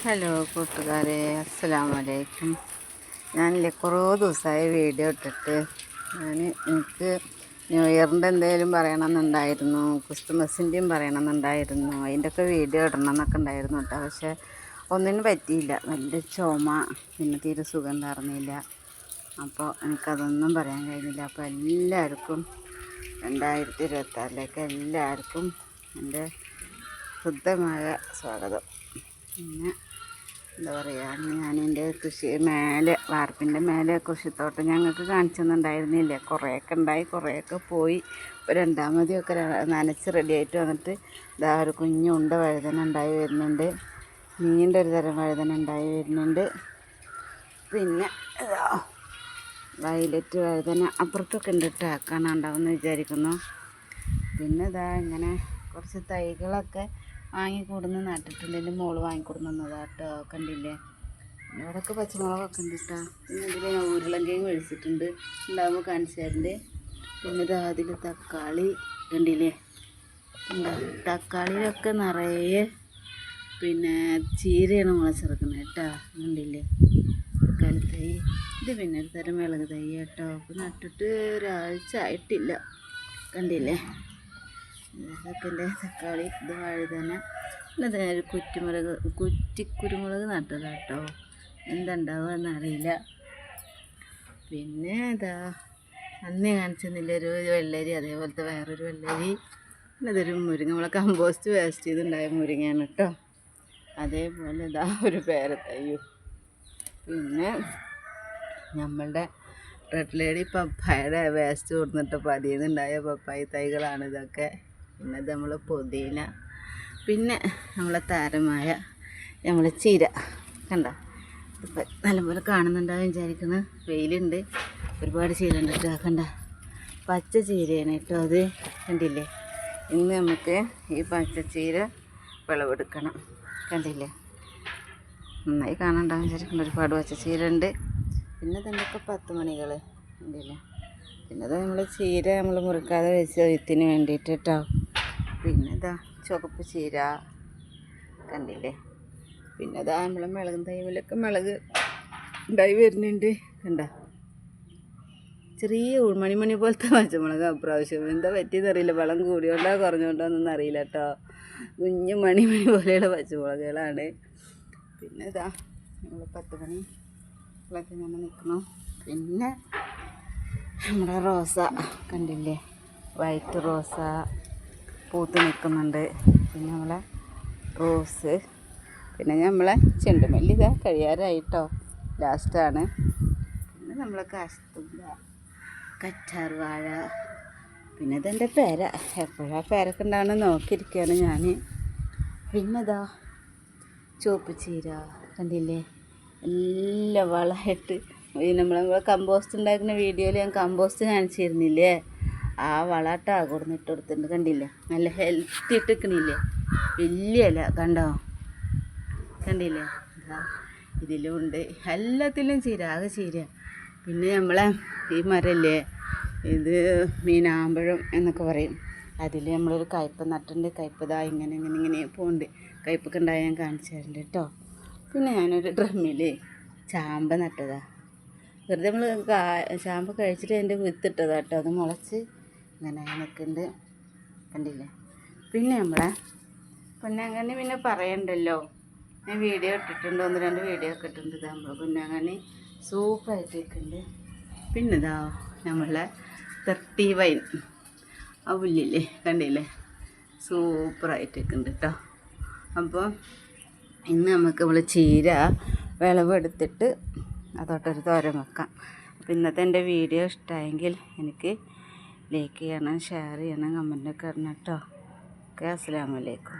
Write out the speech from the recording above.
Hello കൂട്ടുകാരെ, അസ്സലാമു അലൈക്കും. ഞാനില്ലേ കുറേ ദിവസമായി വീഡിയോ ഇട്ടിട്ട്. എനിക്ക് ന്യൂ ഇയറിൻ്റെ എന്തെങ്കിലും പറയണമെന്നുണ്ടായിരുന്നു, ക്രിസ്തുമസിൻ്റെയും പറയണമെന്നുണ്ടായിരുന്നു, അതിൻ്റെയൊക്കെ വീഡിയോ ഇടണം എന്നൊക്കെ ഉണ്ടായിരുന്നു കേട്ടോ. പക്ഷേ ഒന്നിനും പറ്റിയില്ല. നല്ല ചുമ, പിന്നെ തീരെ സുഖം ഉണ്ടായിരുന്നില്ല. അപ്പോൾ എനിക്കതൊന്നും പറയാൻ കഴിഞ്ഞില്ല. അപ്പോൾ എല്ലാവർക്കും 2026 എല്ലാവർക്കും എൻ്റെ ശുദ്ധമായ സ്വാഗതം. പിന്നെ എന്താ പറയുക, ഞാനെൻ്റെ മേലെ വാർപ്പിൻ്റെ മേലെ കൃഷിത്തോട്ടം ഞങ്ങൾക്ക് കാണിച്ചു തന്നിട്ടുണ്ടായിരുന്നില്ല. കുറേയൊക്കെ ഉണ്ടായി, കുറേയൊക്കെ പോയി. ഇപ്പോൾ രണ്ടാമതൊക്കെ നനച്ച് റെഡിയായിട്ട് വന്നിട്ട് ഇതാ ഒരു കുഞ്ഞുണ്ട വഴുതന ഉണ്ടായി വരുന്നുണ്ട്. നീണ്ട ഒരു തരം വഴുതന ഉണ്ടായി വരുന്നുണ്ട്. പിന്നെ വയലറ്റ് വഴുതന അപ്പുറത്തൊക്കെ ഉണ്ട് കേട്ടോ, കാണാണ്ടാവുമെന്ന് വിചാരിക്കുന്നു. പിന്നെ ഇതാ ഇങ്ങനെ കുറച്ച് തൈകളൊക്കെ വാങ്ങിക്കൊടുന്ന് നട്ടിട്ടുണ്ട്. എൻ്റെ മോള് വാങ്ങിക്കൊടുന്നതാ കേട്ടോ, കണ്ടില്ലേ. ഇവിടെയൊക്കെ പച്ചമുളകൊക്കെ ഉണ്ട് കേട്ടോ. പിന്നെ ഇതിൽ ഞാൻ ഉരുളങ്കിഴങ്ങ് കഴിച്ചിട്ടുണ്ട്, ഉണ്ടാകുമ്പോൾ കാണിച്ചു തരണ്ട്. പിന്നെ ഇത് അതിൽ തക്കാളി കണ്ടില്ലേ, തക്കാളിയിലൊക്കെ നിറയെ പിന്നെ ചീരയാണ് മുളച്ചിറക്കുന്നത് കേട്ടോ, കണ്ടില്ലേ. തക്കാളി തൈ ഇത് പിന്നെ ഒരു തരം മുളക് തൈ കേട്ടോ. അപ്പോൾ നട്ടിട്ട് ഒരാഴ്ച ആയിട്ടില്ല, കണ്ടില്ലേ. ഇതൊക്കെ എൻ്റെ തക്കാളി, ഇത് വഴുതന. പിന്നെ ഒരു കുറ്റിക്കുരുമുളക് നട്ടതാ കേട്ടോ. എന്തുണ്ടാവുക എന്നറിയില്ല. പിന്നെ ഇതാ അന്ന് കാണിച്ചെന്നില്ല ഒരു വെള്ളരി, അതേപോലത്തെ വേറൊരു വെള്ളരി. പിന്നെ ഇതൊരു മുരിങ്ങ, നമ്മളെ കമ്പോസ്റ്റ് വേസ്റ്റ് ചെയ്തുണ്ടായ മുരിങ്ങയാണ് കേട്ടോ. അതേപോലെ ഇതാ ഒരു പേരത്തയ്യും. പിന്നെ നമ്മളുടെ റെഡ് ലേഡി പപ്പായയുടെ വേസ്റ്റ് കൊടുത്തിട്ട് പതിയുന്നുണ്ടായ പപ്പായ തൈകളാണ് ഇതൊക്കെ. പിന്നെ ഇത് നമ്മൾ പുതിന, പിന്നെ നമ്മളെ താരമായ നമ്മളെ ചീര കണ്ടോ. ഇപ്പം നല്ലപോലെ കാണുന്നുണ്ടാവും വിചാരിക്കുന്നു. വെയിലുണ്ട്, ഒരുപാട് ചീര ഉണ്ട് കേട്ടോ. കണ്ട പച്ച ചീരയാണ് കേട്ടോ അത്, കണ്ടില്ലേ. ഇന്ന് നമുക്ക് ഈ പച്ചച്ചീര വിളവെടുക്കണം, കണ്ടില്ലേ. നന്നായി കാണുന്നുണ്ടാവും വിചാരിക്കുന്നു. ഒരുപാട് പച്ചച്ചീര ഉണ്ട്. പിന്നെ ഇതെന്തൊക്കെ 10 മണികൾ കണ്ടില്ലേ. പിന്നെ അത് നമ്മൾ ചീര നമ്മൾ മുറിക്കാതെ വെച്ച് വിത്തിന് വേണ്ടിയിട്ട് കേട്ടോ. പിന്നെ ഇതാ ചുവപ്പ് ചീര കണ്ടില്ലേ. പിന്നെ ഇതാ നമ്മളെ മുളകും തൈമിലൊക്കെ മുളക് ഉണ്ടായി വരുന്നുണ്ട് കണ്ട. ചെറിയ മണി പോലത്തെ പച്ചമുളക് അപ്രാവശ്യം എന്താ പറ്റിയെന്നറിയില്ല. വളം കൂടിയോണ്ടോ കുറഞ്ഞോണ്ടോ എന്നൊന്നും അറിയില്ല കേട്ടോ. കുഞ്ഞു മണി പോലെയുള്ള പച്ചമുളകുകളാണ്. പിന്നെ ഇതാ നമ്മൾ 10 മണികളൊക്കെ ഇങ്ങനെ നിൽക്കണം. പിന്നെ നമ്മുടെ റോസ കണ്ടില്ലേ, വൈറ്റ് റോസ പൂത്ത് നിൽക്കുന്നുണ്ട്. പിന്നെ നമ്മളെ റോസ്, പിന്നെ നമ്മളെ ചെണ്ടുമല്ലി ഇതാ കഴിയാറായിട്ടോ, ലാസ്റ്റാണ്. പിന്നെ നമ്മളെ കാശത്തുമ്പ, കറ്റാർ വാഴ. പിന്നെ ഇതെൻ്റെ പേര, എപ്പോഴാണ് പേരൊക്കെ ഉണ്ടാവണം നോക്കിയിരിക്കുകയാണ് ഞാൻ. പിന്നെ ഇതാ ചുവപ്പ് ചീര കണ്ടില്ലേ. എല്ലാം വളമായിട്ട് നമ്മളെ കമ്പോസ്റ്റ് ഉണ്ടാക്കുന്ന വീഡിയോയിൽ ഞാൻ കമ്പോസ്റ്റ് കാണിച്ചിരുന്നില്ലേ, ആ വളട്ടാ കൊടുന്നിട്ട് കൊടുത്തിട്ടുണ്ട് കണ്ടില്ലേ. നല്ല ഹെൽത്തി ഇട്ടിക്കണില്ലേ, വലിയ ഇല കണ്ടോ, കണ്ടില്ലേ. ഇതിലും ഉണ്ട്, എല്ലാത്തിലും ചീര, ആകെ ചീര. പിന്നെ നമ്മളെ ഈ മരല്ലേ, ഇത് മീനാമ്പഴം എന്നൊക്കെ പറയും. അതിൽ നമ്മളൊരു കയ്പ നട്ടുണ്ട്. കയ്പതാ ഇങ്ങനെ പോകുന്നുണ്ട്. കയ്പൊക്കെ ഉണ്ടായി ഞാൻ കാണിച്ചു തരുന്നുണ്ട് കേട്ടോ. പിന്നെ ഞാനൊരു ഡ്രമ്മിൽ ചാമ്പ നട്ടതാ. വെറുതെ നമ്മൾ ചാമ്പ കഴിച്ചിട്ട് അതിൻ്റെ വിത്തിട്ടതാ കേട്ടോ. അത് മുളച്ച് ഇങ്ങനെ നിൽക്കുന്നുണ്ട് കണ്ടില്ലേ. പിന്നെ നമ്മളെ പൊന്നാങ്കണ്ണി പിന്നെ പറയണ്ടല്ലോ, ഞാൻ വീഡിയോ ഇട്ടിട്ടുണ്ട്, 1-2 വീഡിയോ ഒക്കെ ഇട്ടിട്ടുണ്ട്. ഇതാ നമ്മൾ പൊന്നാങ്കണ്ണി സൂപ്പറായിട്ട് നിൽക്കുന്നുണ്ട്. പിന്നെ ഇതാ നമ്മളെ 30 വൈൻ ആ പുല്ലില്ലേ കണ്ടില്ലേ, സൂപ്പറായിട്ട് നിൽക്കുന്നുണ്ട് കേട്ടോ. അപ്പോൾ ഇന്ന് നമുക്ക് നമ്മൾ ചീര വിളവെടുത്തിട്ട് അതോട്ടൊരു തോരൻ വെക്കാം. അപ്പോൾ ഇന്നത്തെ എൻ്റെ വീഡിയോ ഇഷ്ടമായെങ്കിൽ എനിക്ക് ലൈക്ക് ചെയ്യണം, ഷെയർ ചെയ്യണം, കമൻറ്റൊക്കെ ഇടണം കേട്ടോ. ഓക്കെ, അസ്സലാമു അലൈക്കും.